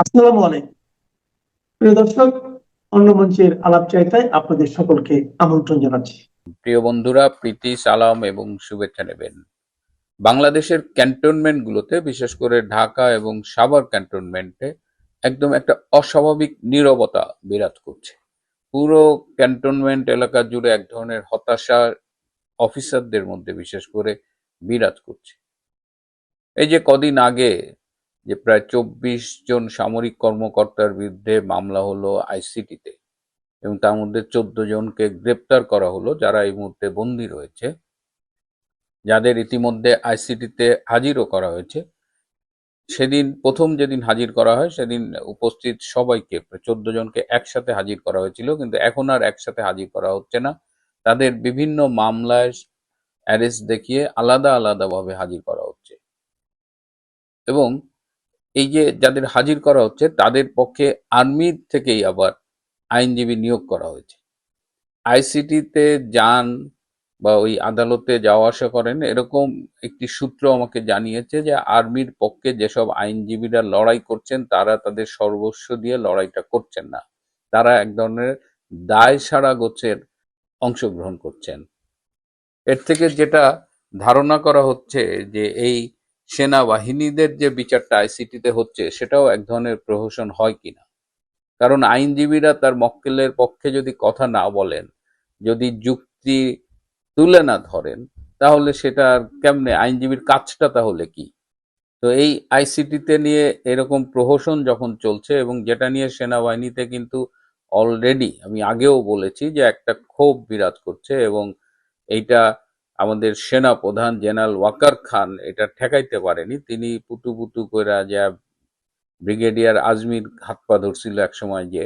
আসসালামু আলাইকুম প্রিয় দর্শক, অন্য মঞ্চের আলাপ চাইতায় আপনাদের সকলকে আমন্ত্রণ জানাচ্ছি। প্রিয় বন্ধুরা, প্রীতি, সালাম এবং শুভেচ্ছা নেবেন। বাংলাদেশের ক্যান্টনমেন্টগুলোতে, বিশেষ করে ঢাকা এবং সাভার ক্যান্টনমেন্টে একদম একটা অস্বাভাবিক নীরবতা বিরাজ করছে। পুরো ক্যান্টনমেন্ট এলাকা জুড়ে এক ধরনের হতাশা অফিসারদের মধ্যে বিশেষ করে বিরাজ করছে। এই যে কদিন আগে যে প্রায় 24 জন সামরিক কর্মকর্তার বিরুদ্ধে মামলা হলো আইসিটিতে, এবং তার মধ্যে 14 জনকে গ্রেপ্তার করা হলো, যারা এই মুহূর্তে বন্দী রয়েছে, যাদের ইতিমধ্যে আইসিটিতে হাজিরও করা হয়েছে। সেদিন প্রথম যেদিন হাজির করা হয় সেদিন উপস্থিত সবাইকে, 14 জনকে একসাথে হাজির করা হয়েছিল, কিন্তু এখন আর একসাথে হাজির করা হচ্ছে না। তাদের বিভিন্ন মামলায় অ্যারেস্ট দেখিয়ে আলাদা আলাদাভাবে হাজির করা হচ্ছে। এবং এই যে যাদের হাজির করা হচ্ছে তাদের পক্ষে আর্মির থেকেই আবার আইনজীবী নিয়োগ করা হয়েছে। আইসিটিতে যান বা ওই আদালতে যাওয়া আসা করেন, এরকম একটি সূত্র আমাকে জানিয়েছে যে আর্মির পক্ষে যেসব আইনজীবীরা লড়াই করছেন তারা তাদের সর্বস্ব দিয়ে লড়াইটা করছেন না, তারা এক ধরনের দায় সারা গোছের অংশগ্রহণ করছেন। এর থেকে যেটা ধারণা করা হচ্ছে যে এই সেনাবাহিনীদের যে বিচারটা আইসিটিতে হচ্ছে সেটাও এক ধরনের প্রহসন হয় কিনা। কারণ আইনজীবীরা তার মক্কেলের পক্ষে যদি কথা না বলেন, যদি যুক্তি তুলে না ধরেন, তাহলে সেটা আর কেমনে, আইনজীবীর কাজটা তাহলে কি? তো এই আইসিটিতে নিয়ে এরকম প্রহসন যখন চলছে, এবং যেটা নিয়ে সেনাবাহিনীতে কিন্তু অলরেডি আমি আগেও বলেছি যে একটা ক্ষোভ বিরাজ করছে, এবং এইটা আমাদের সেনা প্রধান জেনারেল ওয়াকার খান এটা ঠেকাইতে পারেনি। তিনি পুতু পুতু কইরা যা ব্রিগেডিয়ার আজমির হাত পা ধরছিল এক সময়, যে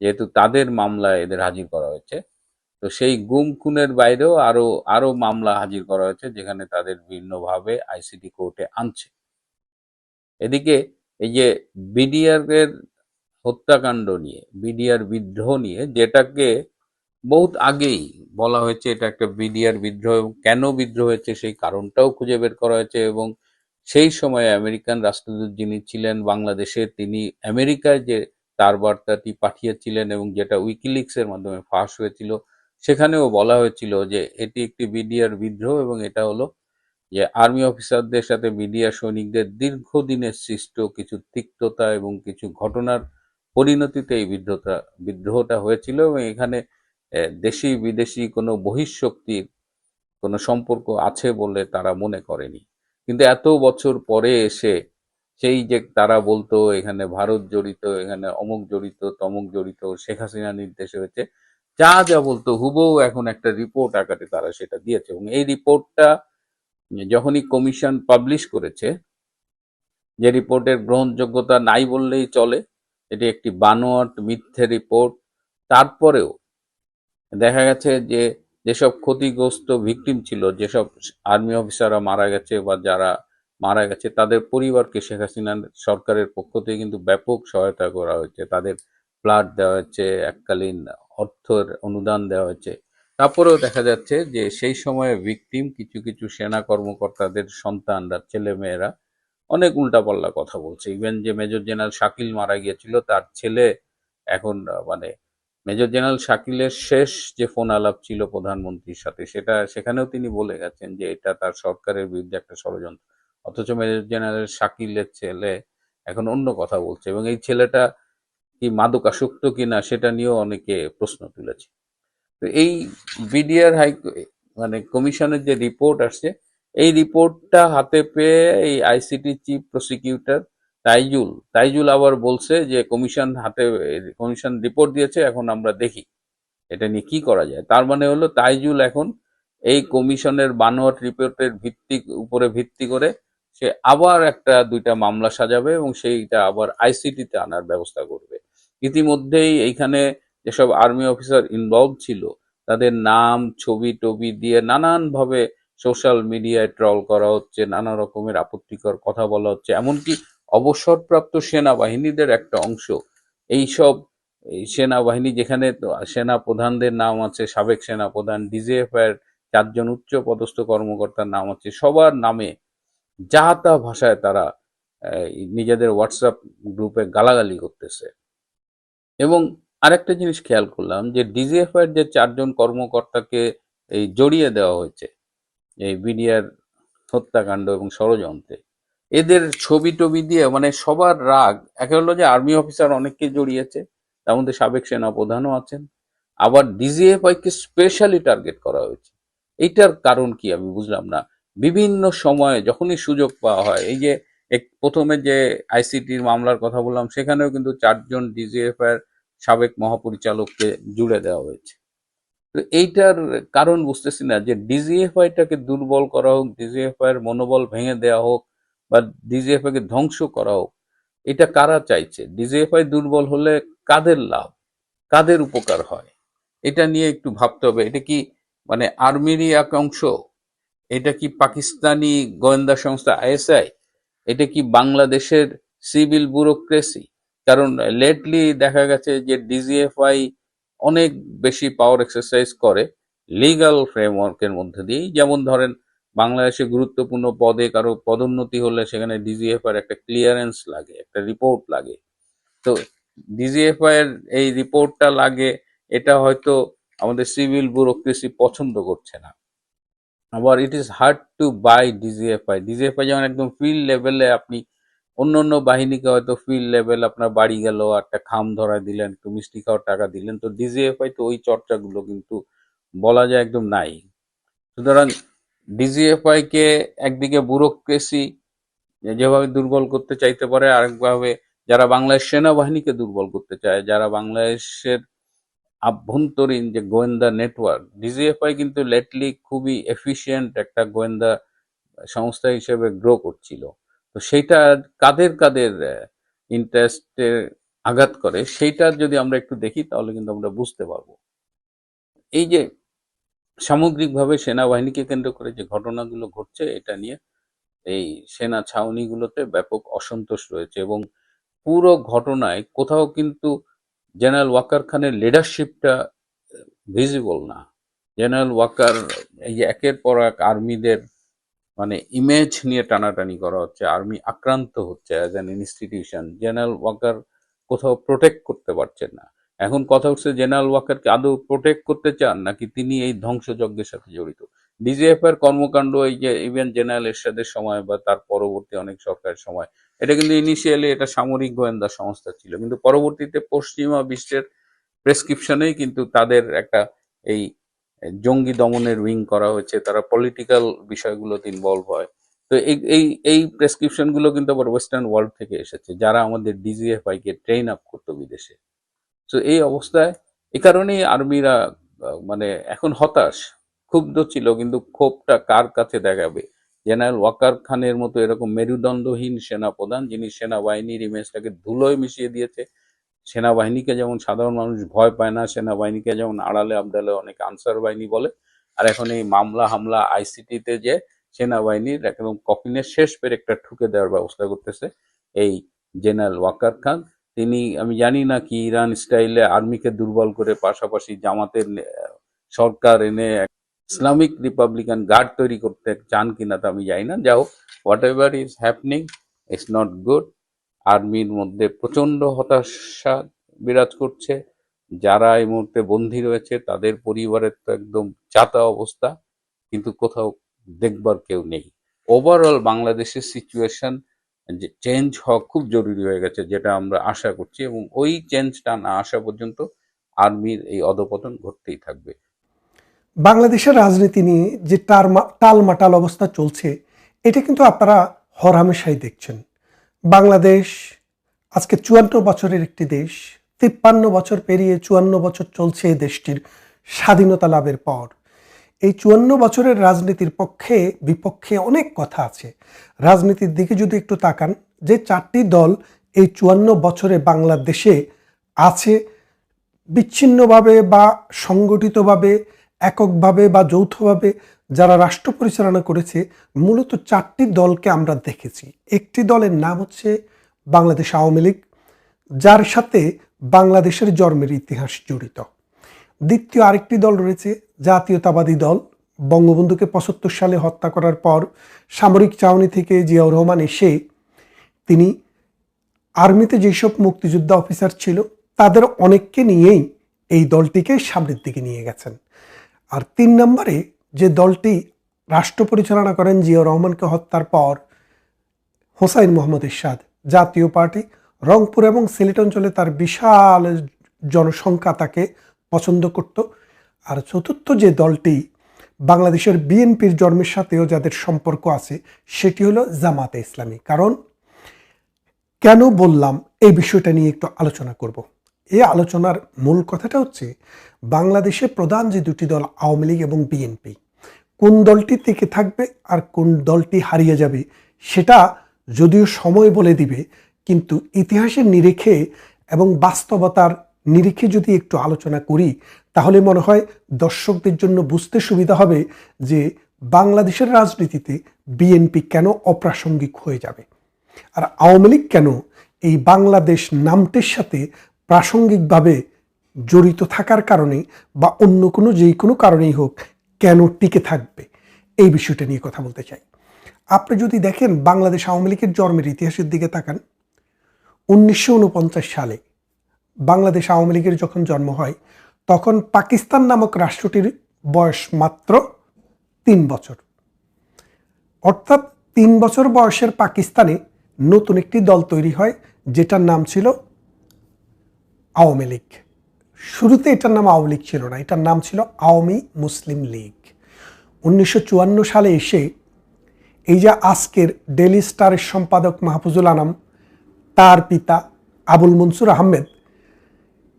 যেহেতু তাদের মামলায় এদের হাজির করা হয়েছে, তো সেই গুম খুনের বাইরেও আরো আরো মামলা হাজির করা হয়েছে, যেখানে তাদের ভিন্নভাবে আইসিটি কোর্টে আনছে। এদিকে এই যে বিডিআর এর হত্যাকাণ্ড নিয়ে, বিডিআর বিদ্রোহ নিয়ে, যেটাকে বহুত আগেই বলা হয়েছে এটা একটা বিডিআর বিদ্রোহ, এবং কেন বিদ্রোহ হয়েছে সেই কারণটাও খুঁজে বের করা হয়েছে। এবং সেই সময়ে আমেরিকান রাষ্ট্রদূত যিনি ছিলেন বাংলাদেশে, তিনি আমেরিকায় যে তার বার্তাটি পাঠিয়েছিলেন এবং যেটা উইকিলিক্সের মাধ্যমে ফাঁস হয়েছিল, সেখানেও বলা হয়েছিল যে এটি একটি বিডিআর বিদ্রোহ, এবং এটা হলো যে আর্মি অফিসারদের সাথে বিডিআর সৈনিকদের দীর্ঘদিনের সৃষ্ট কিছু তিক্ততা এবং কিছু ঘটনার পরিণতিতে এই বিদ্রোহটা হয়েছিল। এবং এখানে দেশি বিদেশি কোনো বহিঃশক্তির কোনো সম্পর্ক আছে বলে তারা মনে করেনি। কিন্তু এত বছর পরে এসে সেই যে তারা বলতো এখানে ভারত জড়িত, এখানে অমুক জড়িত, তমুক জড়িত, শেখ হাসিনা নির্দেশে হয়েছে, যা যা বলতো হুবহু এখন একটা রিপোর্ট আকারে তারা সেটা দিয়েছে। এবং এই রিপোর্টটা যখনই কমিশন পাবলিশ করেছে, যে রিপোর্টের গ্রহণযোগ্যতা নাই বললেই চলে, এটি একটি বানোয়াট মিথ্যে রিপোর্ট, তারপরেও দেখা গেছে যে যেসব ক্ষতিগ্রস্ত ভিকটিম ছিল, যেসব আর্মি অফিসাররা মারা গেছে বা যারা মারা গেছে, তাদের পরিবারকে শেখ হাসিনা সরকারের পক্ষ থেকে কিন্তু ব্যাপক সহায়তা করা হয়েছে, তাদের ফ্ল্যাট দেওয়া হয়েছে, এককালীন অর্থের অনুদান দেওয়া হয়েছে। তারপরেও দেখা যাচ্ছে যে সেই সময়ে ভিকটিম কিছু কিছু সেনা কর্মকর্তাদের সন্তানরা, ছেলে মেয়েরা অনেক উল্টাপাল্টা কথা বলছে। ইভেন যে মেজর জেনারেল শাকিল মারা গিয়েছিল, তার ছেলে এখন মানে মেজর জেনারেল শাকিলের শেষ যে ফোন আলাপ ছিল প্রধানমন্ত্রীর সাথে, সেখানেও তিনি বলে গেছেন যে এটা তার সরকারের বিরুদ্ধে একটা ষড়যন্ত্র। অথচ মেজর জেনারেল শাকিলের ছেলে এখন অন্য কথা বলছে, এবং এই ছেলেটা কি মাদকাসক্ত কিনা সেটা নিয়েও অনেকে প্রশ্ন তুলেছে। তো এই বিডিআর মানে কমিশনের যে রিপোর্ট আসছে, এই রিপোর্টটা হাতে পেয়ে এই আইসিটি চিফ প্রসিকিউটর তাইজুল আবার বলছে যে কমিশন রিপোর্ট দিয়েছে, এখন আমরা দেখি এটা নিয়ে কি করা যায়। তার মানে হলো তাইজুল এখন এই কমিশনের বানোয়াট রিপোর্টের উপরে ভিত্তি করে সে আবার একটা দুইটা মামলা সাজাবে, এবং সেইটা আবার আইসিটিতে আনার ব্যবস্থা করবে। ইতিমধ্যেই এইখানে যেসব আর্মি অফিসার ইনভলভ ছিল, তাদের নাম, ছবি টবি দিয়ে নানানভাবে সোশ্যাল মিডিয়ায় ট্রল করা হচ্ছে, নানা রকমের আপত্তিকর কথা বলা হচ্ছে। এমনকি অবসরপ্রাপ্ত সেনাবাহিনীদের একটা অংশ, এইসব এই সেনাবাহিনী যেখানে সেনা প্রধানদের নাম আছে, সাবেক সেনা প্রধান, ডিজিএফ এর 4 জন উচ্চ পদস্থ কর্মকর্তার নাম আছে, সবার নামে যা তা ভাষায় তারা নিজেদের হোয়াটসঅ্যাপ গ্রুপে গালাগালি করতেছে। এবং আরেকটা জিনিস খেয়াল করলাম যে ডিজিএফআই এর যে 4 জন কর্মকর্তাকে জড়িয়ে দেওয়া হয়েছে এই বিডিআর হত্যাকাণ্ড এবং ষড়যন্ত্রে, এদের ছবি টবি দিয়ে মানে সবার রাগ। একে হলো যে আর্মি অফিসার অনেককে জড়িয়েছে, তার মধ্যে সাবেক সেনা প্রধানও আছেন, আবার ডিজিএফআই কে স্পেশালি টার্গেট করা হয়েছে। এইটার কারণ কি আমি বুঝলাম না। বিভিন্ন সময়ে যখনই সুযোগ পাওয়া হয়, এই যে প্রথমে যে আইসিটির মামলার কথা বললাম, সেখানেও কিন্তু 4 জন ডিজিএফআই এর সাবেক মহাপরিচালককে জুড়ে দেওয়া হয়েছে। তো এইটার কারণ বুঝতেছি না যে ডিজিএফআইটাকে দুর্বল করা হোক, ডিজিএফআই এর মনোবল ভেঙে দেওয়া হোক, বা ডিজিএফআই কে ধ্বংস করা হোক, এটা কারা চাইছে? ডিজিএফআই দুর্বল হলে কাদের লাভ, কাদের উপকার হয়, এটা নিয়ে একটু ভাবতে হবে। এটা কি মানে আর্মিরই এক অংশ? এটা কি পাকিস্তানি গোয়েন্দা সংস্থা আইএসআই? এটা কি বাংলাদেশের সিভিল ব্যুরোক্রেসি? কারণ লেটলি দেখা গেছে যে ডিজিএফআই অনেক বেশি পাওয়ার এক্সারসাইজ করে লিগ্যাল ফ্রেমওয়ার্কের মধ্যে দিয়েই। যেমন ধরেন, বাংলাদেশে গুরুত্বপূর্ণ পদে কারো পদোন্নতি হলে সেখানে ডিজিএফআই এর একটা ক্লিয়ারেন্স লাগে, একটা রিপোর্ট লাগে। তো ডিজিএফআই এর এই রিপোর্টটা লাগে, এটা হয়তো আমাদের সিভিল ব্যুরোক্রেসি পছন্দ করছে না। আবার it is hard to buy DGFI. DGFI যেমন একদম ফিল্ড লেভেলে, আপনি অন্য অন্য বাহিনীকে হয়তো ফিল্ড লেভেল আপনার বাড়ি গেল, একটা খাম ধরায় দিলেন, একটু মিষ্টি খাওয়ার টাকা দিলেন, তো ডিজিএফআই তো ওই চর্চাগুলো কিন্তু বলা যায় একদম নাই। সুতরাং ডিজিএফআই কে একদিকে ব্যুরোক্রেসি যেভাবে দুর্বল করতে চাইতে পারে, আরেকভাবে যারা বাংলাদেশ সেনাবাহিনীকে দুর্বল করতে চায়, যারা বাংলাদেশের আভ্যন্তরীণ যে গোয়েন্দা নেটওয়ার্ক, ডিজিএফআই কিন্তু লেটলি খুবই এফিশিয়েন্ট একটা গোয়েন্দা সংস্থা হিসেবে গ্রো করছিল। তো সেইটা কাদের কাদের ইন্টারেস্টে আঘাত করে, সেইটা যদি আমরা একটু দেখি তাহলে কিন্তু আমরা বুঝতে পারবো। এই যে সামগ্রিকভাবে সেনাবাহিনীকে কেন্দ্র করে যে ঘটনাগুলো ঘটছে, এটা নিয়ে এই সেনা ছাউনিগুলোতে ব্যাপক অসন্তোষ রয়েছে, এবং পুরো ঘটনায় কোথাও কিন্তু জেনারেল ওয়াকার খানের লিডারশিপটা ভিজিবল না। জেনারেল ওয়াকার এই যে একের পর এক আর্মিদের মানে ইমেজ নিয়ে টানাটানি করা হচ্ছে, আর্মি আক্রান্ত হচ্ছে as an institution. General Waker কোথাও প্রোটেক্ট করতে পারছেন না। এখন কথা উঠছে, জেনারেল ওয়াকারকে আদৌ প্রোটেক্ট করতে চান নাকি তিনি এই ধ্বংসযজ্ঞের সাথে জড়িত? ডিজিএফ এর কর্মকাণ্ড, এই যে ইভেন জেনারেল এরশাদের সময় বা তার পরবর্তী অনেক সরকারের সময়, এটা কিন্তু ইনিশিয়ালি এটা সামরিক গোয়েন্দা সংস্থা ছিল, কিন্তু পরবর্তীতে পশ্চিমা বিশ্বের প্রেসক্রিপশনেই কিন্তু তাদের একটা এই জঙ্গি দমনের উইং করা হয়েছে, তারা পলিটিক্যাল বিষয়গুলোতে ইনভলভ হয়। তো এই এই এই প্রেসক্রিপশন গুলো কিন্তু আবার ওয়েস্টার্ন ওয়ার্ল্ড থেকে এসেছে, যারা আমাদের ডিজিএফআই কে ট্রেন আপ করতো বিদেশে। তো এই অবস্থায় এই কারণেই আর্মিরা মানে এখন হতাশ, ক্ষুব্ধ ছিল, কিন্তু ক্ষোভটা কার কাছে দেখাবে? জেনারেল ওয়াকার খানের মতো এরকম মেরুদণ্ডহীন সেনাপ্রধান, যিনি সেনাবাহিনীর ইমেজটাকে ধুলোয় মিশিয়ে দিয়েছে। সেনাবাহিনীকে যেমন সাধারণ মানুষ ভয় পায় না, সেনাবাহিনীকে যেমন আড়ালে আবডালে অনেক আনসার বাহিনী বলে, আর এখন এই মামলা হামলা আইসিটিতে যে সেনাবাহিনীর একদম কফিনের শেষ পেরেকটা ঠুকে দেওয়ার ব্যবস্থা করতেছে এই জেনারেল ওয়াকার খান। তিনি, আমি জানি না কি ইরান স্টাইলে আর্মিকে দুর্বল করে পাশাপাশি জামাতের সরকার এনে ইসলামিক রিপাবলিকান গার্ড তৈরি করতে চান কিনা তা আমি জানি না। যা হোক, what ever is happening, it's not good. আর্মির মধ্যে প্রচন্ড হতাশা বিরাজ করছে। যারা এই মুহূর্তে বন্দী রয়েছে তাদের পরিবারের তো একদম যাতা অবস্থা, কিন্তু কোথাও দেখবার কেউ নেই। ওভারঅল বাংলাদেশের সিচুয়েশন যে চেঞ্জ হওয়া খুব জরুরি হয়ে গেছে, যেটা আমরা আশা করছি, এবং ওই চেঞ্জটা না আসা পর্যন্ত আর্মির এই অধপতন ঘটতেই থাকবে। বাংলাদেশের রাজনীতি নিয়ে যে টালমাটাল অবস্থা চলছে, এটা কিন্তু আপনারা হরহামেশাই দেখছেন। বাংলাদেশ আজকে 54 বছরের একটি দেশ, 53 বছর পেরিয়ে 54 বছর চলছে এই দেশটির স্বাধীনতা লাভের পর। এই 54 বছরের রাজনীতির পক্ষে বিপক্ষে অনেক কথা আছে। রাজনীতির দিকে যদি একটু তাকান, যে 4টি দল এই 54 বছরে বাংলাদেশে আছে, বিচ্ছিন্নভাবে বা সংগঠিতভাবে, এককভাবে বা যৌথভাবে যারা রাষ্ট্র পরিচালনা করেছে, মূলত 4টি দলকে আমরা দেখেছি। একটি দলের নাম হচ্ছে বাংলাদেশ আওয়ামী লীগ, যার সাথে বাংলাদেশের জন্মের ইতিহাস জড়িত। দ্বিতীয় আরেকটি দল রয়েছে জাতীয়তাবাদী দল। বঙ্গবন্ধুকে 75 সালে হত্যা করার পর সামরিক ছাউনি থেকে জিয়াউর রহমান এসে তিনি আর্মিতে যেসব মুক্তিযোদ্ধা অফিসার ছিল তাদের অনেককে নিয়েই এই দলটিকে সামনের দিকে নিয়ে গেছেন। আর 3 নম্বরে যে দলটি রাষ্ট্র পরিচালনা করেন জিয়াউর রহমানকে হত্যার পর হোসাইন মোহাম্মদ এরশাদ, জাতীয় পার্টি, রংপুর এবং সিলেট অঞ্চলে তার বিশাল জনসংখ্যা তাকে পছন্দ করত। আর চতুর্থ যে দলটি বাংলাদেশের বিএনপির জন্মের সাথেও যাদের সম্পর্ক আছে সেটি হলো জামাতে ইসলামী। কারণ কেন বললাম এই বিষয়টা নিয়ে একটু আলোচনা করব। এই আলোচনার মূল কথাটা হচ্ছে বাংলাদেশে প্রধান যে দুটি দল আওয়ামী লীগ এবং বিএনপি, কোন দলটি টিকে থাকবে আর কোন দলটি হারিয়ে যাবে সেটা যদিও সময় বলে দিবে, কিন্তু ইতিহাসের নিরিখে এবং বাস্তবতার নিরিখে যদি একটু আলোচনা করি তাহলে মনে হয় দর্শকদের জন্য বুঝতে সুবিধা হবে যে বাংলাদেশের রাজনীতিতে বিএনপি কেন অপ্রাসঙ্গিক হয়ে যাবে আর আওয়ামী লীগ কেন এই বাংলাদেশ নামটির সাথে প্রাসঙ্গিকভাবে জড়িত থাকার কারণে বা অন্য কোনো কারণেই হোক কেন টিকে থাকবে, এই বিষয়টা নিয়ে কথা বলতে চাই। আপনি যদি দেখেন বাংলাদেশ আওয়ামী লীগের জন্মের ইতিহাসের দিকে তাকান, 1949 সালে বাংলাদেশ আওয়ামী লীগের যখন জন্ম হয় তখন পাকিস্তান নামক রাষ্ট্রটির বয়স মাত্র 3 বছর। অর্থাৎ 3 বছর বয়সের পাকিস্তানে নতুন একটি দল তৈরি হয় যেটার নাম ছিল আওয়ামী লীগ। শুরুতে এটার নাম আওয়ামী লীগ ছিল না, এটার নাম ছিল আওয়ামী মুসলিম লীগ। 1954 সালে এসে এই যে আজকের ডেইলি স্টারের সম্পাদক মাহফুজুল আনাম, তার পিতা আবুল মনসুর আহমেদ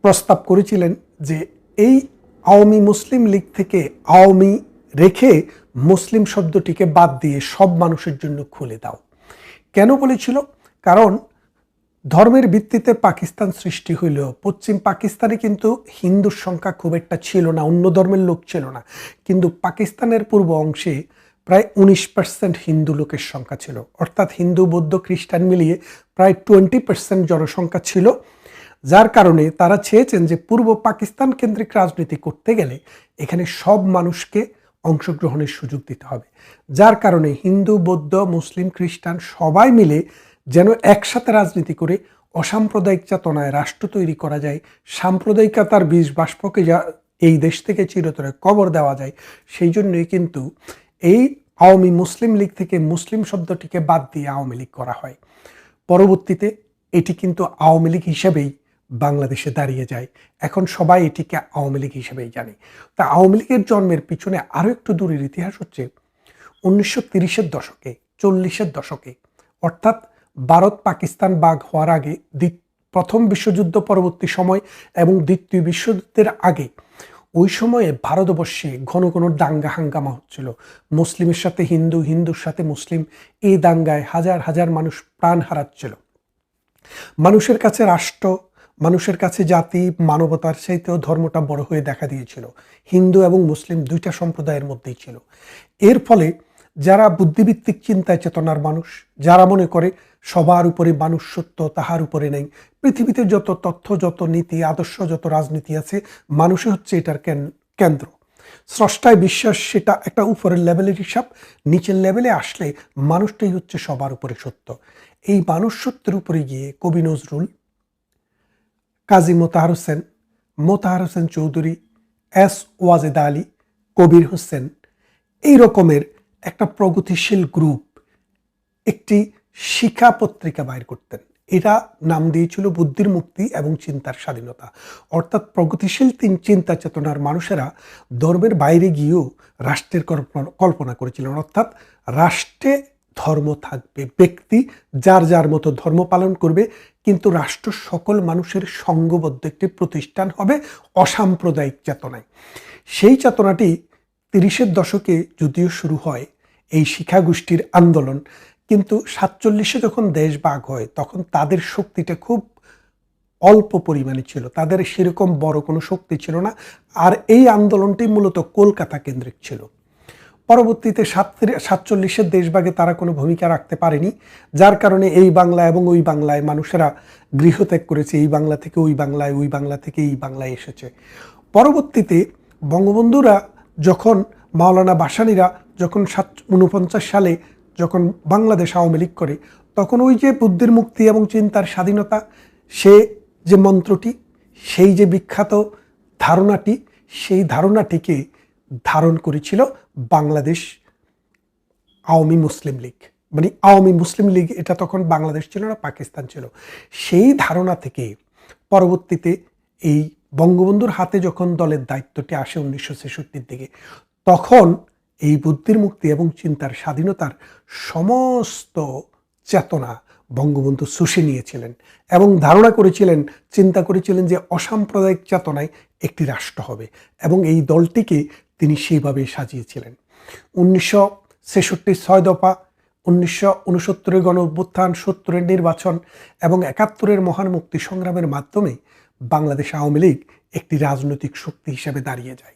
প্রস্তাব করেছিলেন যে এই আওয়ামী মুসলিম লীগ থেকে আওয়ামী রেখে মুসলিম শব্দটিকে বাদ দিয়ে সব মানুষের জন্য খুলে দাও। কেন বলেছিল? কারণ ধর্মের ভিত্তিতে পাকিস্তান সৃষ্টি হইলেও পশ্চিম পাকিস্তানে কিন্তু হিন্দুর সংখ্যা খুব একটা ছিল না, অন্য ধর্মের লোক ছিল না, কিন্তু পাকিস্তানের পূর্ব অংশে প্রায় 19% হিন্দু লোকের সংখ্যা ছিল। অর্থাৎ হিন্দু, বৌদ্ধ, খ্রিস্টান মিলিয়ে প্রায় 20% জনসংখ্যা ছিল। যার কারণে তারা চেয়েছেন যে পূর্ব পাকিস্তান কেন্দ্রিক রাজনীতি করতে গেলে এখানে সব মানুষকে অংশগ্রহণের সুযোগ দিতে হবে। যার কারণে হিন্দু, বৌদ্ধ, মুসলিম, খ্রিস্টান সবাই মিলে যেন একসাথে রাজনীতি করে অসাম্প্রদায়িক চেতনায় রাষ্ট্র তৈরি করা যায়, সাম্প্রদায়িকতার বীজ বাষ্পকে এই দেশ থেকে চিরতরে কবর দেওয়া যায়, সেই জন্যই কিন্তু এই আওয়ামী মুসলিম লীগ থেকে মুসলিম শব্দটিকে বাদ দিয়ে আওয়ামী লীগ করা হয়। পরবর্তীতে এটি কিন্তু আওয়ামী লীগ হিসেবেই বাংলাদেশে দাঁড়িয়ে যায়। এখন সবাই এটিকে আওয়ামী লীগ হিসেবেই জানে। তা আওয়ামী লীগের জন্মের পিছনে আরও একটু দূরের ইতিহাস হচ্ছে 1930-এর দশকে, 40-এর দশকে, অর্থাৎ ভারত পাকিস্তান ভাগ হওয়ার আগে, প্রথম বিশ্বযুদ্ধ পরবর্তী সময় এবং দ্বিতীয় বিশ্বযুদ্ধের আগে, ওই সময়ে ভারতবর্ষে ঘন ঘন দাঙ্গা হাঙ্গামা হচ্ছিল। মুসলিমের সাথে হিন্দু, হিন্দুর সাথে মুসলিম, এই দাঙ্গায় হাজার হাজার মানুষ প্রাণ হারাচ্ছিল। মানুষের কাছে রাষ্ট্র, মানুষের কাছে জাতি, মানবতার চাইতেও ধর্মটা বড় হয়ে দেখা দিয়েছিল। হিন্দু এবং মুসলিম দুইটা সম্প্রদায়ের মধ্যেই ছিল। এর ফলে যারা বুদ্ধিভিত্তিক চিন্তায় চেতনার মানুষ, যারা মনে করে সবার উপরে মানুষ সত্য, তাহার উপরে নেই, পৃথিবীতে যত তথ্য, যত নীতি, আদর্শ, যত রাজনীতি আছে, মানুষই হচ্ছে এটার কেন্দ্র। স্রষ্টায় বিশ্বাস সেটা একটা উপরের লেভেলের হিসাব, নিচের লেভেলে আসলে মানুষটাই হচ্ছে সবার উপরে সত্য। এই মানুষ সত্যের উপরে গিয়ে কবি নজরুল, কাজী মোতাহার হোসেন চৌধুরী, এস ওয়াজেদ আলী, কবির হোসেন, এই রকমের একটা প্রগতিশীল গ্রুপ একটি শিক্ষা পত্রিকা বাইর করতেন। এটা নাম দিয়েছিল বুদ্ধির মুক্তি এবং চিন্তার স্বাধীনতা। অর্থাৎ প্রগতিশীল চিন্তা চেতনার মানুষেরা ধর্মের বাইরে গিয়েও রাষ্ট্রের কল্পনা করেছিলেন। অর্থাৎ রাষ্ট্রে ধর্ম থাকবে, ব্যক্তি যার যার মতো ধর্ম পালন করবে, কিন্তু রাষ্ট্র সকল মানুষের সংঘবদ্ধ একটি প্রতিষ্ঠান হবে অসাম্প্রদায়িক চেতনায়। সেই চেতনাটি 30-এর দশকে যদিও শুরু হয় এই শিক্ষাগোষ্ঠীর আন্দোলন, কিন্তু 47-এ যখন দেশ ভাগ হয় তখন তাদের শক্তিটা খুব অল্প পরিমাণে ছিল, তাদের সেরকম বড় কোনো শক্তি ছিল না। আর এই আন্দোলনটি মূলত কলকাতা কেন্দ্রিক ছিল। পরবর্তীতে 47-এর দেশভাগে তারা কোনো ভূমিকা রাখতে পারেনি, যার কারণে এই বাংলা এবং ওই বাংলায় মানুষেরা গৃহত্যাগ করেছে। এই বাংলা থেকে ওই বাংলায়, ওই বাংলা থেকে এই বাংলায় এসেছে। পরবর্তীতে বঙ্গবন্ধুরা যখন, মাওলানা ভাসানীরা যখন 49 সালে যখন বাংলাদেশ আওয়ামী লীগ করে, তখন ওই যে বুদ্ধির মুক্তি এবং চিন্তার স্বাধীনতা, সে যে মন্ত্রটি, সেই যে বিখ্যাত ধারণাটি, সেই ধারণাটিকে ধারণ করেছিল বাংলাদেশ আওয়ামী মুসলিম লীগ। মানে আওয়ামী মুসলিম লীগ এটা তখন বাংলাদেশ ছিল না, পাকিস্তান ছিল। সেই ধারণা থেকে পরবর্তীতে এই বঙ্গবন্ধুর হাতে যখন দলের দায়িত্বটি আসে 1966 দিকে, তখন এই বুদ্ধির মুক্তি এবং চিন্তার স্বাধীনতার সমস্ত চেতনা বঙ্গবন্ধু শুষে নিয়েছিলেন এবং ধারণা করেছিলেন, চিন্তা করেছিলেন যে অসাম্প্রদায়িক চেতনায় একটি রাষ্ট্র হবে, এবং এই দলটিকে তিনি সেইভাবে সাজিয়েছিলেন। 1966 6 দফা, 1969 গণ অভ্যুত্থান, 70 নির্বাচন এবং 71 মহান মুক্তি সংগ্রামের মাধ্যমে বাংলাদেশ আওয়ামী লীগ একটি রাজনৈতিক শক্তি হিসেবে দাঁড়িয়ে যায়।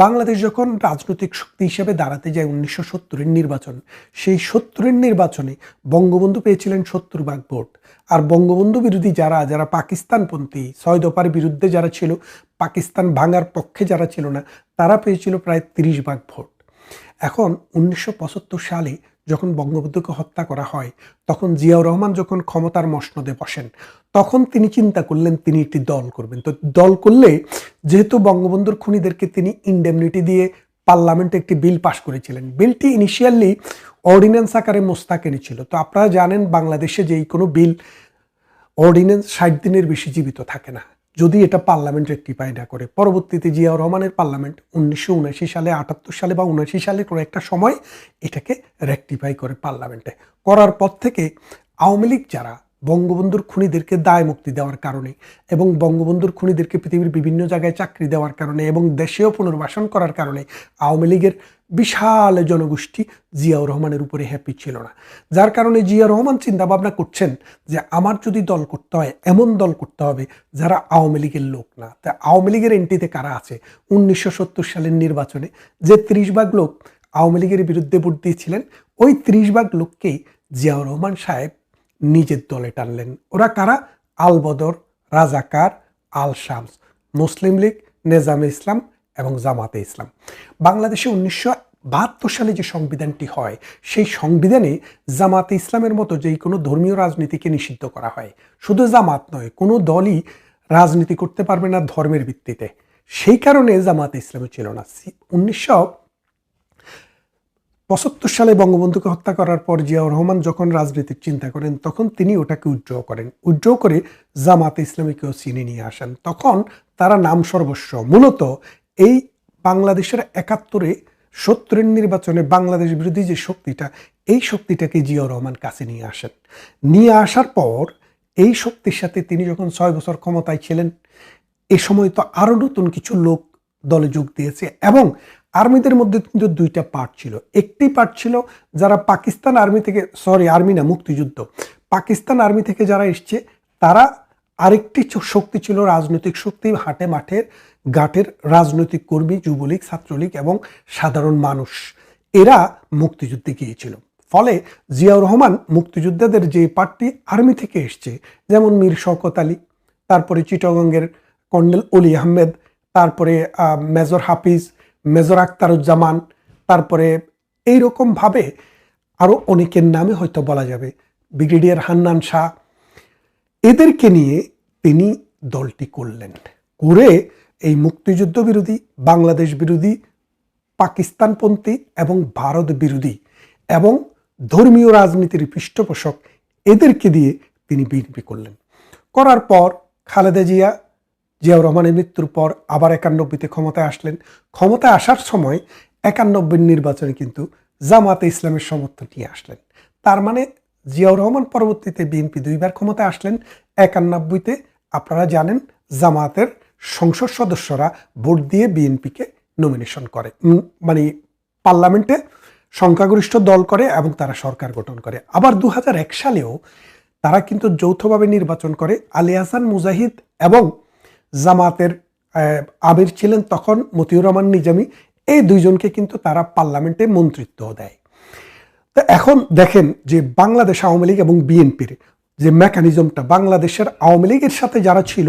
বাংলাদেশ যখন রাজনৈতিক শক্তি হিসেবে দাঁড়াতে যায় 1970 নির্বাচন, সেই 70 নির্বাচনে বঙ্গবন্ধু পেয়েছিলেন 70% ভোট। আর বঙ্গবন্ধু বিরোধী যারা পাকিস্তানপন্থী, 6 দফার বিরুদ্ধে যারা ছিল, পাকিস্তান ভাঙার পক্ষে যারা ছিল না, তারা পেয়েছিল প্রায় 30% ভোট। এখন 1975 সালে যখন বঙ্গবন্ধুকে হত্যা করা হয়, তখন জিয়াউর রহমান যখন ক্ষমতার মসনদে বসেন, তখন তিনি চিন্তা করলেন তিনি একটি দল করবেন। তো দল করলে, যেহেতু বঙ্গবন্ধুর খুনিদেরকে তিনি ইনডেমনিটি দিয়ে পার্লামেন্টে একটি বিল পাশ করেছিলেন, বিলটি ইনিশিয়ালি অর্ডিন্যান্স আকারে মোস্তাক এনেছিল। তো আপনারা জানেন বাংলাদেশে যেই কোনো বিল অর্ডিন্যান্স 60 দিনের বেশি জীবিত থাকে না, যদি এটা পার্লামেন্ট রেকটিফাই না করে। পরবর্তীতে জিয়াউর রহমানের পার্লামেন্ট 1979 সালে, 78 সালে বা 79 সালে কোনো একটা সময় এটাকে রেকটিফাই করে পার্লামেন্টে। করার পর থেকে আওয়ামী লীগ যারা বঙ্গবন্ধুর খুনিদেরকে দায় মুক্তি দেওয়ার কারণে এবং বঙ্গবন্ধুর খুনিদেরকে পৃথিবীর বিভিন্ন জায়গায় চাকরি দেওয়ার কারণে এবং দেশেও পুনর্বাসন করার কারণে আওয়ামী লীগের বিশাল জনগোষ্ঠী জিয়াউর রহমানের উপরে হ্যাপি ছিল না। যার কারণে জিয়াউর রহমান চিন্তা ভাবনা করছেন যে আমার যদি দল করতে হয়, এমন দল করতে হবে যারা আওয়ামী লীগের লোক না। তা আওয়ামী লীগের এন্ট্রিতে কারা আছে? 1970 সালের নির্বাচনে যে 30% লোক আওয়ামী লীগের বিরুদ্ধে ভোট দিয়েছিলেন, ওই 30% লোককেই জিয়াউর রহমান সাহেব নিজের দলে টানলেন। ওরা কারা? আল বদর, রাজাকার, আল শামস, মুসলিম লীগ, নেজামে ইসলাম এবং জামাতে ইসলাম। বাংলাদেশে 1972 সালে যে সংবিধানটি হয়, সেই সংবিধানে জামাতে ইসলামের মতো যেই কোনো ধর্মীয় রাজনীতিকে নিষিদ্ধ করা হয়। শুধু জামাত নয়, কোনো দলই রাজনীতি করতে পারবে না ধর্মের ভিত্তিতে। সেই কারণে জামাতে ইসলামে ছিল না। 1975 সালে বঙ্গবন্ধুকে হত্যা করার পর জিয়াউর রহমান যখন রাজনীতির চিন্তা করেন, তখন তিনি ওটাকে উইথড্র করেন। উইথড্র করে জামাতে ইসলামীকেও চিনে নিয়ে আসেন। তখন তারা নাম সর্বস্ব, মূলত এই বাংলাদেশের 71-70 নির্বাচনে বাংলাদেশ বিরোধী যে শক্তিটা, এই শক্তিটাকে জিয়াউর রহমান কাছে নিয়ে আসেন। নিয়ে আসার পর এই শক্তির সাথে তিনি যখন 6 বছর ক্ষমতায় ছিলেন, এ সময় তো আরো নতুন কিছু লোক দলে যোগ দিয়েছে এবং আর্মিদের মধ্যে কিন্তু 2টা পার্ট ছিল। একটি পার্ট ছিল যারা পাকিস্তান আর্মি থেকে, আর্মি না, মুক্তিযুদ্ধ, পাকিস্তান আর্মি থেকে যারা এসছে তারা। আরেকটি শক্তি ছিল রাজনৈতিক শক্তি, হাটে মাঠের ঘাটের রাজনৈতিক কর্মী, যুবলীগ, ছাত্রলীগ এবং সাধারণ মানুষ, এরা মুক্তিযুদ্ধে গিয়েছিল। ফলে জিয়াউর রহমান মুক্তিযোদ্ধাদের যে পার্টি আর্মি থেকে এসছে, যেমন মীর শওকত আলী, তারপরে চিটাগংয়ের কর্নেল অলি আহমেদ, তারপরে মেজর হাফিজ, মেজর আখতারুজ্জামান, তারপরে এইরকমভাবে আরও অনেকের নামে হয়তো বলা যাবে, ব্রিগেডিয়ার হান্নান শাহ, এদেরকে নিয়ে তিনি দলটি করলেন। করে এই মুক্তিযুদ্ধ বিরোধী, বাংলাদেশ বিরোধী, পাকিস্তানপন্থী এবং ভারত বিরোধী এবং ধর্মীয় রাজনীতির পৃষ্ঠপোষক, এদেরকে দিয়ে তিনি বিএনপি করলেন। করার পর খালেদা জিয়াউর রহমানের মৃত্যুর পর আবার 91-তে ক্ষমতায় আসলেন। ক্ষমতায় আসার সময় 91 নির্বাচনে কিন্তু জামাতে ইসলামের সমর্থন নিয়ে আসলেন। তার মানে জিয়াউর রহমান পরবর্তীতে বিএনপি 2বার ক্ষমতায় আসলেন। 91-তে আপনারা জানেন জামাতের সংসদ সদস্যরা ভোট দিয়ে বিএনপিকে নমিনেশন করে, মানে পার্লামেন্টে সংখ্যাগরিষ্ঠ দল করে এবং তারা সরকার গঠন করে। আবার 2001 সালেও তারা কিন্তু যৌথভাবে নির্বাচন করে। আলী হাসান মুজাহিদ এবং জামাতের আমির ছিলেন তখন মতিউর রহমান নিজামী, এই দুইজনকে কিন্তু তারা পার্লামেন্টে মন্ত্রিত্ব দেয়। তো এখন দেখেন যে বাংলাদেশ আওয়ামী লীগ এবং বিএনপির যে মেকানিজমটা, বাংলাদেশের আওয়ামী লীগের সাথে যারা ছিল,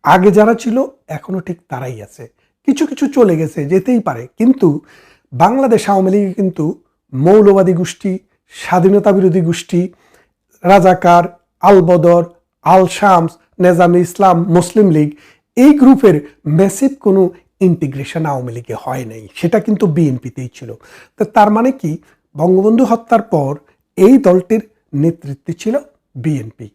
আগে যারা ছিল এখনো ঠিক তারাই আছে। কিছু কিছু চলে গেছে, যেতেই পারে, কিন্তু বাংলাদেশ আওয়ামী লীগ কিন্তু মৌলবাদী গোষ্ঠী, স্বাধীনতা বিরোধী গোষ্ঠী, রাজাকার, আল বদর, আল শামস, নেজামে ইসলাম, মুসলিম লীগ, এই গ্রুপের ম্যাসিভ কোনো ইন্টিগ্রেশন আওয়ামী লীগে হয় নাই, সেটা কিন্তু বিএনপিতেই ছিল। তো তার মানে কি, বঙ্গবন্ধু হত্যার পর এই দলটির নেতৃত্বে ছিল বিএনপি।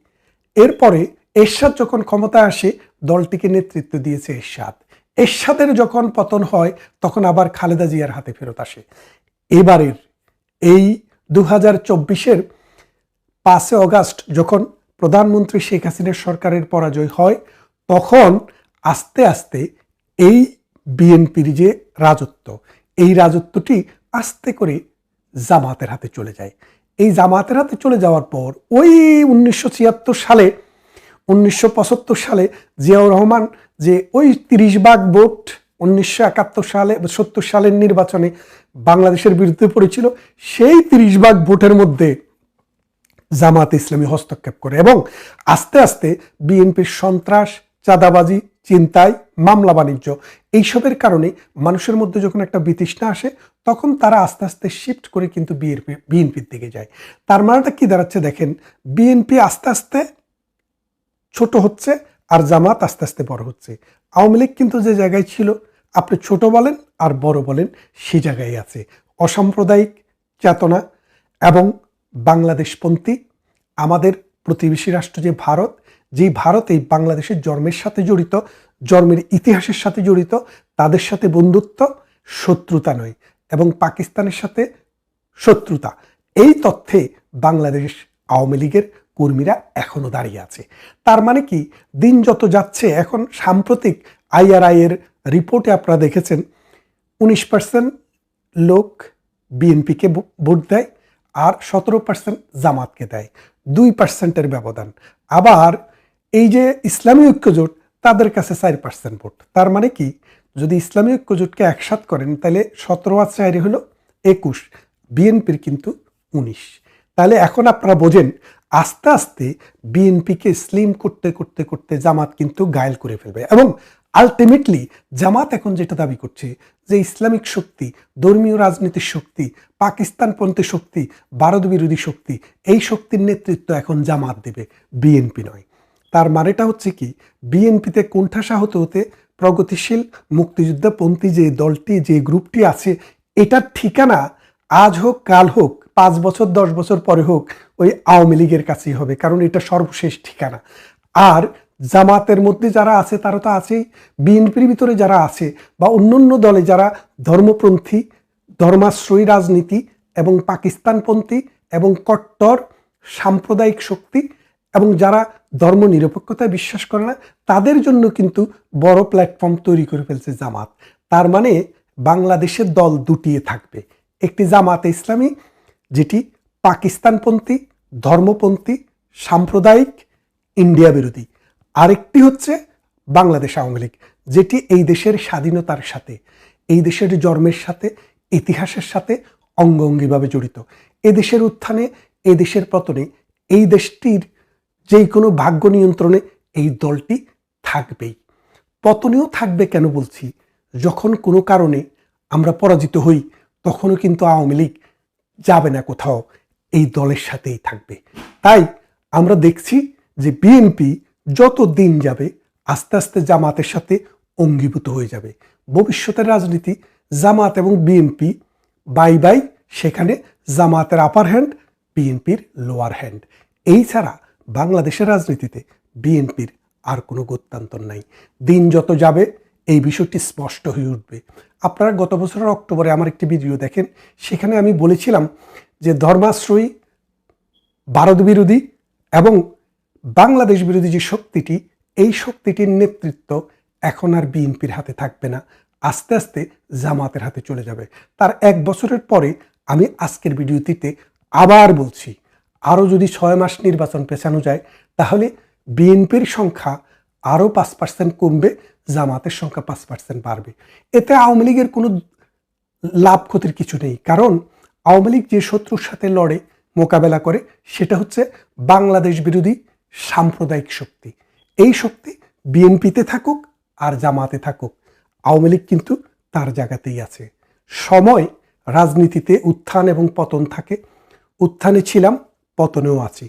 এরপরে এরশাদ যখন ক্ষমতায় আসে, দলটিকে নেতৃত্ব দিয়েছে এরশাদ। এরশাদের যখন পতন হয়, তখন আবার খালেদা জিয়ার হাতে ফেরত আসে। এবারের এই 2024-এর 5 অগাস্ট যখন প্রধানমন্ত্রী শেখ হাসিনার সরকারের পরাজয় হয়, তখন আস্তে আস্তে এই বিএনপির যে রাজত্ব, এই রাজত্বটি আস্তে করে জামাতের হাতে চলে যায়। এই জামাতের হাতে চলে যাওয়ার পর ওই 1976 সালে, 1975 সালে জিয়াউর রহমান যে ওই 30 ভাগ ভোট 1971 সালে 70 সালের নির্বাচনে বাংলাদেশের বিরুদ্ধে পড়েছিল, সেই 30 ভাগ ভোটের মধ্যে জামাত ইসলামী হস্তক্ষেপ করে এবং আস্তে আস্তে বিএনপির সন্ত্রাস, চাঁদাবাজি, ছিনতাই, মামলা বাণিজ্য, এইসবের কারণে মানুষের মধ্যে যখন একটা বিতৃষ্ণা আসে, তখন তারা আস্তে আস্তে শিফট করে কিন্তু বিএনপির দিকে যায়। তার মানেটা কি দাঁড়াচ্ছে দেখেন, বিএনপি আস্তে আস্তে ছোট হচ্ছে আর জামাত আস্তে আস্তে বড় হচ্ছে। আওয়ামী লীগ কিন্তু যে জায়গায় ছিল, আপনি ছোট বলেন আর বড় বলেন, সে জায়গায় আছে। অসাম্প্রদায়িক চেতনা এবং বাংলাদেশপন্থী, আমাদের প্রতিবেশী রাষ্ট্র যে ভারত, যেই ভারত এই বাংলাদেশের জন্মের সাথে জড়িত, জন্মের ইতিহাসের সাথে জড়িত, তাদের সাথে বন্ধুত্ব, শত্রুতা নয়, এবং পাকিস্তানের সাথে শত্রুতা, এই তথ্যে বাংলাদেশ আওয়ামী লীগের কর্মীরা এখনো দাঁড়িয়ে আছে। তার মানে কি, দিন যত যাচ্ছে, এখন সাম্প্রতিক IRI এর রিপোর্টে আপনারা দেখেছেন 19% লোক বিএনপিকে ভোট দেয় আর 17% জামাতকে দেয়, 2%-এর ব্যবধান। আবার এই যে ইসলামী ঐক্যজোট, তাদের কাছে 4% ভোট। তার মানে কি, যদি ইসলামী ঐক্যজোটকে একসাথ করেন, তাহলে 17 আর 4 হলো 21, বিএনপির কিন্তু 19। তাহলে এখন আপনারা বোঝেন, আস্তে আস্তে বিএনপিকে স্লিম করতে করতে করতে জামাত কিন্তু গায়েল করে ফেলবে। এবং আলটিমেটলি জামাত এখন যেটা দাবি করছে যে ইসলামিক শক্তি, ধর্মীয় রাজনীতির শক্তি, পাকিস্তানপন্থী শক্তি, ভারত বিরোধী শক্তি, এই শক্তির নেতৃত্ব এখন জামাত দেবে, বিএনপি নয়। তার মানেটা হচ্ছে কি, বিএনপিতে কোণঠাসা হতে হতে প্রগতিশীল মুক্তিযুদ্ধপন্থী যে দলটি, যে গ্রুপটি আছে, এটার ঠিকানা আজ হোক, কাল হোক, 5 বছর 10 বছর পরে হোক, ওই আওয়ামী লীগের কাছেই হবে, কারণ এটা সর্বশেষ ঠিকানা। আর জামাতের মধ্যে যারা আছে তারা তো আছেই, বিএনপির ভিতরে যারা আছে বা অন্যান্য দলে যারা ধর্মপন্থী, ধর্মাশ্রয়ী রাজনীতি এবং পাকিস্তানপন্থী এবং কট্টর সাম্প্রদায়িক শক্তি এবং যারা ধর্ম নিরপেক্ষতায় বিশ্বাস করে না, তাদের জন্য কিন্তু বড় প্ল্যাটফর্ম তৈরি করে ফেলছে জামাত। তার মানে বাংলাদেশের দল দুটিয়ে থাকবে, একটি জামাতে ইসলামী যেটি পাকিস্তানপন্থী, ধর্মপন্থী, সাম্প্রদায়িক, ইন্ডিয়া বিরোধী, আরেকটি হচ্ছে বাংলাদেশ আওয়ামী লীগ, যেটি এই দেশের স্বাধীনতার সাথে, এই দেশের জন্মের সাথে, ইতিহাসের সাথে অঙ্গাঙ্গিভাবে জড়িত। এ দেশের উত্থানে, এ দেশের পতনে, এই দেশটির যে কোনো ভাগ্য নিয়ন্ত্রণে এই দলটি থাকবেই। পতনেও থাকবে কেন বলছি, যখন কোনো কারণে আমরা পরাজিত হই, তখনও কিন্তু আওয়ামী লীগ যাবে না কোথাও, এই দলের সাথেই থাকবে। তাই আমরা দেখছি যে বিএনপি যত দিন যাবে আস্তে আস্তে জামাতের সাথে অঙ্গীভূত হয়ে যাবে। ভবিষ্যতের রাজনীতি জামাত এবং বিএনপি বাই বাই, সেখানে জামাতের আপার হ্যান্ড, বিএনপির লোয়ার হ্যান্ড। এই ছাড়া বাংলাদেশের রাজনীতিতে বিএনপির আর কোনো গত্যন্তর নাই। দিন যত যাবে এই বিষয়টি স্পষ্ট হয়ে উঠবে। আপনারা গত বছরের অক্টোবরে আমার একটি ভিডিও দেখেন, সেখানে আমি বলেছিলাম যে ধর্মাশ্রয়ী, ভারত বিরোধী এবং বাংলাদেশ বিরোধী যে শক্তিটি, এই শক্তিটির নেতৃত্ব এখন আর বিএনপির হাতে থাকবে না, আস্তে আস্তে জামাতের হাতে চলে যাবে। তার 1 বছরের পরে আমি আজকের ভিডিওটিতে আবার বলছি, আরও যদি 6 মাস নির্বাচন পেছানো যায়, তাহলে বিএনপির সংখ্যা আরও 5% কমবে, জামাতের সংখ্যা 5% বাড়বে। এতে আওয়ামী লীগের কোনো লাভ ক্ষতির কিছু নেই, কারণ আওয়ামী লীগ যে শত্রুর সাথে লড়ে, মোকাবেলা করে, সেটা হচ্ছে বাংলাদেশ বিরোধী সাম্প্রদায়িক শক্তি। এই শক্তি বিএনপিতে থাকুক আর জামাতে থাকুক, আওয়ামী লীগ কিন্তু তার জায়গাতেই আছে। সময়, রাজনীতিতে উত্থান এবং পতন থাকে, উত্থানে ছিলাম, পতনেও আছি।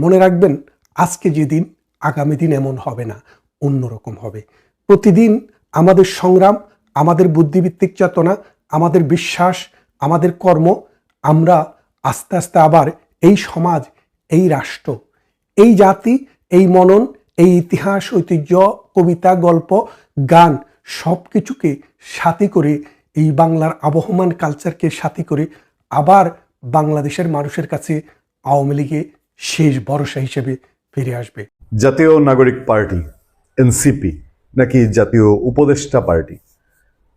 মনে রাখবেন, আজকে যেদিন আগামী দিন এমন হবে না, অন্যরকম হবে। প্রতিদিন আমাদের সংগ্রাম, আমাদের বুদ্ধিভিত্তিক চেতনা, আমাদের বিশ্বাস, আমাদের কর্ম, আমরা আস্তে আস্তে আবার এই সমাজ, এই রাষ্ট্র, এই জাতি, এই মনন, এই ইতিহাস, ঐতিহ্য, কবিতা, গল্প, গান সব কিছুকে সাথী করে, এই বাংলার আবহমান কালচারকে সাথী করে আবার বাংলাদেশের মানুষের কাছে আওয়ামী লীগে শেষ ভরসা হিসেবে ফিরে আসবে। জাতীয় নাগরিক পার্টি এনসিপি নাকি জাতীয় উপদেষ্টা পার্টি,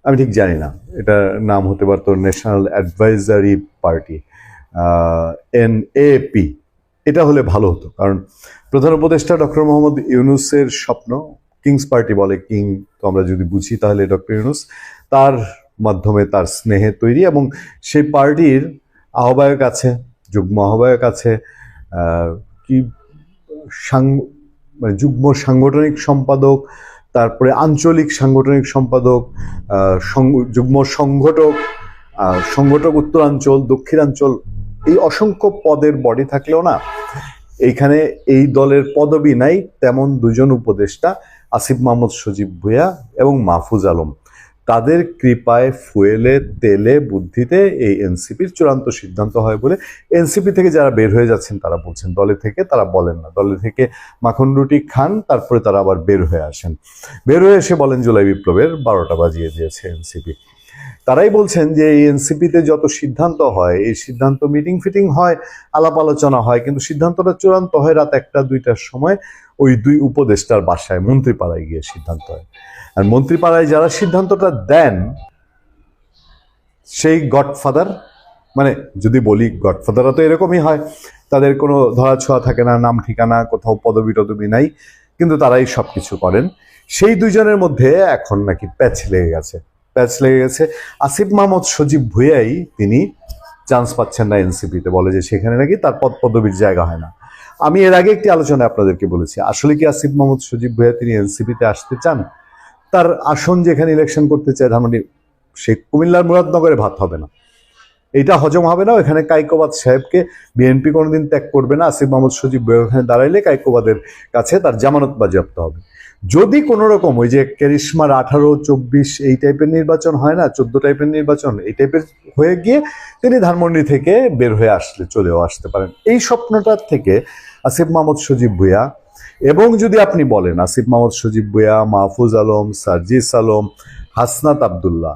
আমি ঠিক জানি না। এটা নাম হতে পারতো ন্যাশনাল অ্যাডভাইজারি পার্টি, NAP। এটা হলে ভালো হতো, কারণ প্রধান উপদেষ্টা ডক্টর মোহাম্মদ ইউনূসের স্বপ্ন, কিংস পার্টি বলে, কিং তো আমরা যদি বুঝি তাহলে ডক্টর ইউনূস, তার মাধ্যমে তার স্নেহে তৈরি, এবং সেই পার্টির আহ্বায়ক আছে, যুগ্ম আহ্বায়ক আছে, কি মানে যুগ্ম সাংগঠনিক সম্পাদক, তারপরে আঞ্চলিক সাংগঠনিক সম্পাদক, যুগ্ম সংগঠক, সংগঠক উত্তরাঞ্চল, দক্ষিণাঞ্চল, এই অসংখ্য পদের বডি থাকলেও না এইখানে এই দলের পদবি নাই তেমন দুজন উপদেষ্টা, আসিফ মাহমুদ সজীব ভুঁইয়া এবং মাহফুজ আলম। তাদের কৃপায়, ফুয়েলে, তেলে, বুদ্ধিতে এই এনসিপির চূড়ান্ত সিদ্ধান্ত হয় বলে এনসিপি থেকে যারা বের হয়ে যাচ্ছেন তারা বলছেন, দলে থেকে তারা বলেন না। দলে থেকে মাখন রুটি খান, তারপরে তারা আবার বের হয়ে আসেন। বের হয়ে এসে বলেন জুলাই বিপ্লবের 12টা বাজিয়ে দিয়েছে এনসিপি। তারাই বলছেন যে এই এনসিপিতে যত সিদ্ধান্ত হয়, এই সিদ্ধান্ত মিটিং ফিটিং হয়, আলাপ আলোচনা হয়, কিন্তু সিদ্ধান্তটা চূড়ান্ত হয় রাত 1টা-2টার সময় ওই দুই উপদেষ্টার বাসায়, মন্ত্রীপাড়ায় গিয়ে সিদ্ধান্ত হয়। আর মন্ত্রীপাড়ায় যারা সিদ্ধান্তটা দেন সেই গডফাদার, মানে যদি বলি গডফাদাররা তো এরকমই হয়, তাদের কোনো ধরাছোঁয়া থাকে না, নাম ঠিকানা, কোথাও পদবি টদবি নাই, কিন্তু তারাই সব কিছু করেন। সেই দুইজনের মধ্যে এখন নাকি প্যাচ লেগে গেছে। আসিফ মাহমুদ সজীব ভুঁইয়াই তিনি চান্স পাচ্ছেন না এনসিপিতে, বলে যে সেখানে নাকি তার পদ পদবীর জায়গা হয় না। আমি এর আগে একটি আলোচনায় আপনাদেরকে বলেছি, আসলে কি আসিফ মাহমুদ সজীব ভুঁইয়া তিনি এনসিপিতে আসতে চান? তার আসন যেখানে ইলেকশন করতে চায়, ধানমন্ডি, সে কুমিল্লার মুরাদনগরে ভাত হবে না, এটা হজম হবে না। ওখানে কাইকোবাদ সাহেবকে বিএনপি কোনোদিন ত্যাগ করবে না। আসিফ মাহমুদ সজীব ভুঁইয়া ওখানে দাঁড়াইলে কাইকোবাদের কাছে তার জামানত বাজেয়াপ্ত হবে। যদি কোনো রকম ওই যে ক্যারিশমার 18-24 এই টাইপের নির্বাচন হয় না, 14 টাইপের নির্বাচন, এই টাইপের হয়ে গিয়ে তিনি ধানমন্ডি থেকে বের হয়ে আসলে চলেও আসতে পারেন। এই স্বপ্নটার থেকে আসিফ মাহমুদ সজীব ভুঁইয়া, এবং যদি আপনি বলেন আসিফ মাহমুদ সজীব ভুঁইয়া, মাহফুজ আলম, সার্জিস আলম, হাসনাত আবদুল্লাহ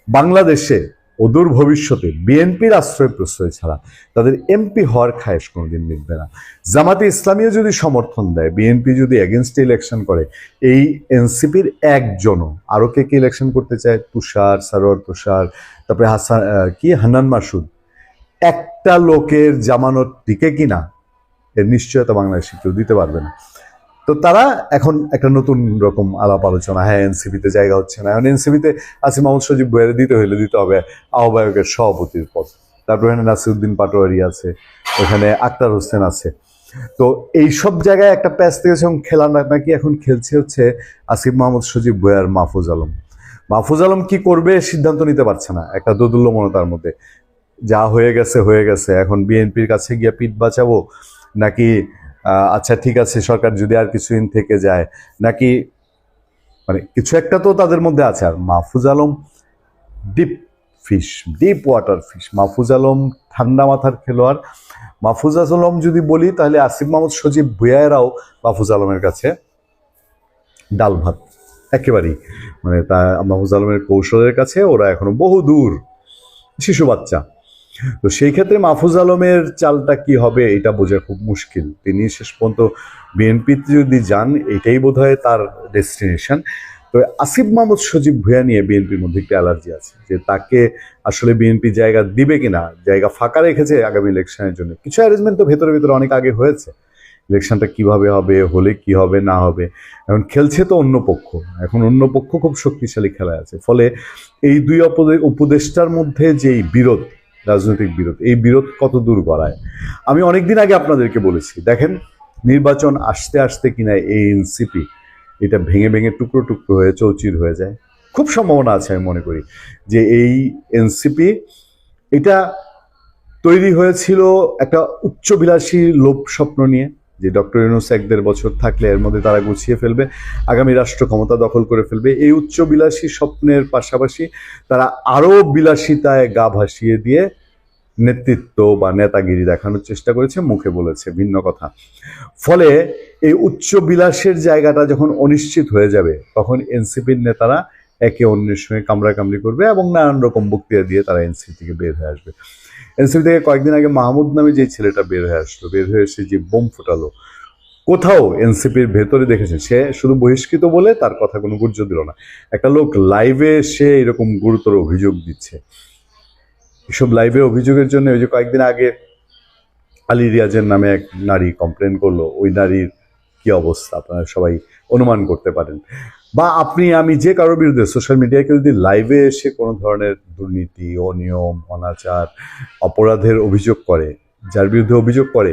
বাংলাদেশে অদূর ভবিষ্যতে বিএনপির আশ্রয় প্রশ্রয় ছাড়া তাদের এমপি হওয়ার খায়েশ কোনোদিন মিটবে না। জামাতে ইসলামীও যদি সমর্থন দেয়, বিএনপি যদি এগেনস্টে ইলেকশন করে, এই এনসিপির একজনও, আরো কে কে ইলেকশন করতে চায়, তুষার, সারোয়ার তুষার, তারপরে হান্নান মাসুদ, একটা লোকের জামানত টিকে কিনা এর নিশ্চয়তা বাংলাদেশে কেউ দিতে পারবে না। তো তারা এখন একটা নতুন রকম আলাপ আলোচনা, হ্যাঁ এনসিপিতে জায়গা হচ্ছে না, এখন এনসিপিতে আসিফ মাহমুদ সজীব ভুঁইয়া দিতে হবে আহ্বায়কের সভাপতির পদ, তারপর এখানে নাসিরউদ্দিন পাটোয়ারি আছে, ওখানে আক্তার হোসেন আছে। তো এইসব জায়গায় একটা প্যাচ থেকে খেলা নাকি এখন খেলছে হচ্ছে আসিফ মাহমুদ সজীব ভুঁইয়ার মাহফুজ আলম। মাহফুজ আলম কি করবে সিদ্ধান্ত নিতে পারছে না, একটা দোদুল্যমনতার মধ্যে। যা হয়ে গেছে, এখন বিএনপির কাছে গিয়ে পিঠ বাঁচাবো, নাকি আচ্ছা ঠিক আছে সরকার যদি আর কিছুদিন থেকে যায়, নাকি মানে কিছু একটা তো তাদের মধ্যে আছে। আর Mahfuz Alam deep water fish. Mahfuz Alam ঠান্ডা মাথার খেলোয়াড়। মাহফুজ আলম যদি বলি তাহলে আসিফ মাহমুদ সজীব ভুঁইয়ারাও মাহফুজ আলমের কাছে ডাল ভাত একেবারেই, মানে তা মাহফুজ আলমের কৌশলের কাছে ওরা এখনো বহু দূর, শিশু বাচ্চা। তো সেই ক্ষেত্রে মাহফুজ আলমের চালটা কি হবে এটা বোঝা খুব মুশকিল। তিনি শেষ পর্যন্ত বিএনপিতে যদি যান, এটাই বোধ হয় তার ডেস্টিনেশন। তো আসিফ মাহমুদ সজীব ভুঁইয়া নিয়ে বিএনপির মধ্যে একটি অ্যালার্জি আছে, যে তাকে আসলে বিএনপি জায়গা দিবে কিনা, জায়গা ফাঁকা রেখেছে আগামী ইলেকশনের জন্য। কিছু অ্যারেঞ্জমেন্ট তো ভেতরে অনেক আগে হয়েছে, ইলেকশনটা কিভাবে হবে, হলে কি হবে না হবে। এখন খেলছে তো অন্য পক্ষ, এখন অন্য পক্ষ খুব শক্তিশালী খেলায় আছে। ফলে এই দুই উপদেষ্টার মধ্যে যেই বিরোধ, রাজনৈতিক বিরোধ, এই বিরোধ কত দূর গড়ায়। আমি অনেকদিন আগে আপনাদেরকে বলেছি, দেখেন নির্বাচন আসতে কিনা এই এনসিপি এটা ভেঙে টুকরো টুকরো হয়ে চৌচির হয়ে যায়। খুব সম্ভাবনা আছে, আমি মনে করি যে এই এনসিপি এটা তৈরি হয়েছিল একটা উচ্চবিলাসী লোভ স্বপ্ন নিয়ে, যে ডক্টর ইউনূস 1-1.5 বছর থাকলে এর মধ্যে তারা গুছিয়ে ফেলবে, আগামী রাষ্ট্র ক্ষমতা দখল করে ফেলবে। এই উচ্চ বিলাসী স্বপ্নের পাশাপাশি তারা আরো বিলাসিতায় গা ভাসিয়ে দিয়ে নেতৃত্ব বা নেতাগিরি দেখানোর চেষ্টা করেছে, মুখে বলেছে ভিন্ন কথা। ফলে এই উচ্চ বিলাসের জায়গাটা যখন অনিশ্চিত হয়ে যাবে, তখন এনসিপির নেতারা একে অন্যের সঙ্গে কামড়াকামড়ি করবে এবং নানান রকম বক্তৃতা দিয়ে তারা এনসিপি থেকে বের হয়ে আসবে। এনসিপি থেকে কয়েকদিন আগে মাহমুদ নামে যে ছেলেটা বের হয়ে আসলো, বের হয়ে এসে যে বোম ফুটালো, কোথাও এনসিপির ভেতরে দেখেছেন, সে শুধু বহিষ্কৃত বলে তার কথা কোনো গুরুত্ব দিল না। একটা লোক লাইভে এসে এরকম গুরুতর অভিযোগ দিচ্ছে। এসব লাইভে অভিযোগের জন্য ওই যে কয়েকদিন আগে আলী রিয়াজের নামে এক নারী কমপ্লেন করলো, ওই নারীর কি অবস্থা আপনারা সবাই অনুমান করতে পারেন। বা আপনি আমি যে কারোর বিরুদ্ধে সোশ্যাল মিডিয়ায় কেউ যদি লাইভে এসে কোনো ধরনের দুর্নীতি, অনিয়ম, অনাচার, অপরাধের অভিযোগ করে, যার বিরুদ্ধে অভিযোগ করে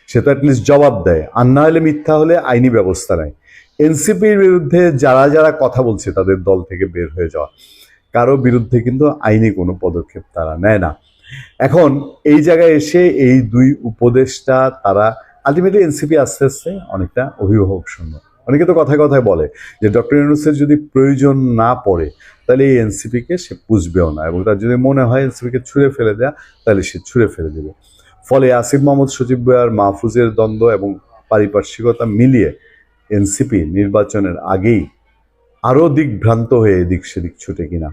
সে তো অ্যাটলিস্ট জবাব দেয়, আর না হলে মিথ্যা হলে আইনি ব্যবস্থা নেয়। এনসিপির বিরুদ্ধে যারা যারা কথা বলছে তাদের দল থেকে বের হয়ে যাওয়া, কারো বিরুদ্ধে কিন্তু আইনি কোনো পদক্ষেপ তারা নেয় না। এখন এই জায়গায় এসে এই দুই উপদেষ্টা তারা আলটিমেটলি এনসিপি আস্তে আস্তে অনেকটা অভিভাবক শূন্য। অনেকে তো কথায় কথায় বলে যে ডক্টর ইউনূসের যদি প্রয়োজন না পড়ে তাহলে এই এনসিপিকে সে পুষবেও না, এবং তার যদি মনে হয় এনসিপিকে ছুঁড়ে ফেলে দেয়া তাহলে সে ছুঁড়ে ফেলে দেবে। ফলে আসিফ মাহমুদ সজীব ভুঁইয়ার মাহফুজের দ্বন্দ্ব এবং পারিপার্শ্বিকতা মিলিয়ে এনসিপি নির্বাচনের আগেই আরও দিকভ্রান্ত হয়ে এদিক সেদিক ছুটে কিনা